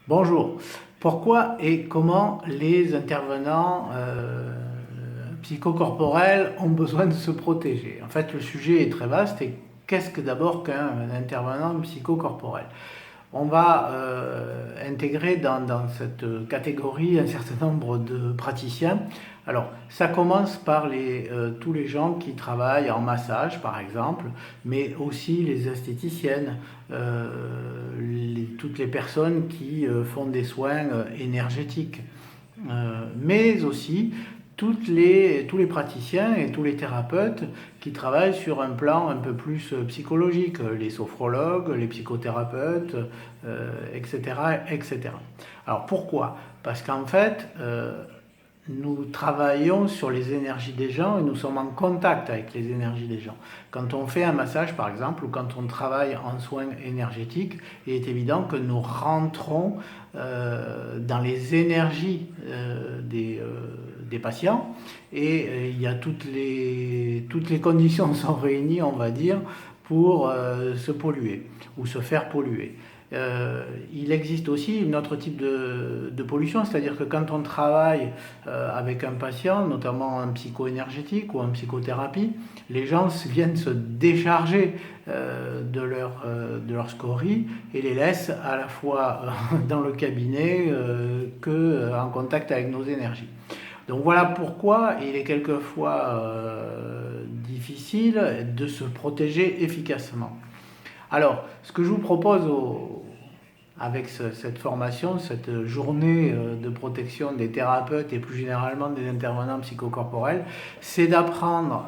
Bonjour. Pourquoi et comment les intervenants psychocorporels ont besoin de se protéger? En fait, le sujet est très vaste et qu'est-ce que d'abord qu'un intervenant psychocorporel? On va intégrer dans cette catégorie un certain nombre de praticiens. Alors, ça commence par tous les gens qui travaillent en massage, par exemple, mais aussi les esthéticiennes, toutes les personnes qui font des soins énergétiques, mais aussi tous les praticiens et tous les thérapeutes qui travaillent sur un plan un peu plus psychologique, les sophrologues, les psychothérapeutes, etc., etc. Alors pourquoi? Parce qu'en fait, nous travaillons sur les énergies des gens et nous sommes en contact avec les énergies des gens. Quand on fait un massage, par exemple, ou quand on travaille en soins énergétiques, il est évident que nous rentrons dans les énergies des patients et il y a toutes les conditions sont réunies, on va dire, pour se polluer ou se faire polluer. Il existe aussi un autre type de pollution, c'est-à-dire que quand on travaille avec un patient, notamment en psycho-énergétique ou en psychothérapie, les gens viennent se décharger de leur scorie et les laissent à la fois dans le cabinet qu'en contact avec nos énergies. Donc voilà pourquoi il est quelquefois difficile de se protéger efficacement. Alors, ce que je vous propose avec cette formation, cette journée de protection des thérapeutes et plus généralement des intervenants psychocorporels, c'est d'apprendre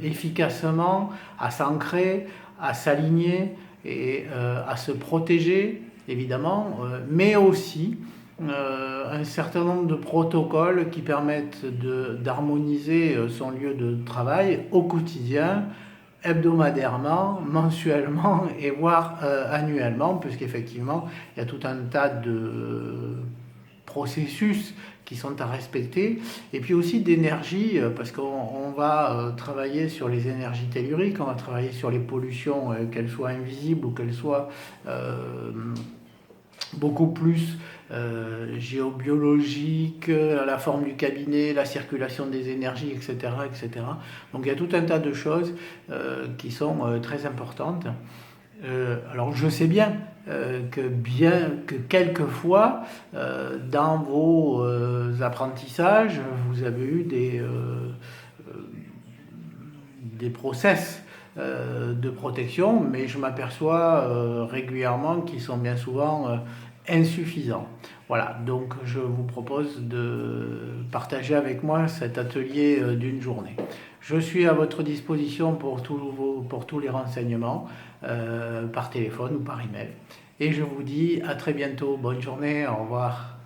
efficacement à s'ancrer, à s'aligner et à se protéger, évidemment, mais aussi un certain nombre de protocoles qui permettent d'harmoniser son lieu de travail au quotidien, hebdomadairement, mensuellement et voire annuellement, puisqu'effectivement, il y a tout un tas de processus qui sont à respecter, et puis aussi d'énergie, parce qu'on va travailler sur les énergies telluriques, on va travailler sur les pollutions, qu'elles soient invisibles ou qu'elles soient beaucoup plus géobiologique, la forme du cabinet, la circulation des énergies, etc., etc. Donc il y a tout un tas de choses qui sont très importantes. Alors je sais bien que quelquefois dans vos apprentissages vous avez eu des process de protection, mais je m'aperçois régulièrement qu'ils sont bien souvent insuffisants. Voilà, donc je vous propose de partager avec moi cet atelier d'une journée. Je suis à votre disposition pour tous les renseignements, par téléphone ou par email. Et je vous dis à très bientôt. Bonne journée, au revoir.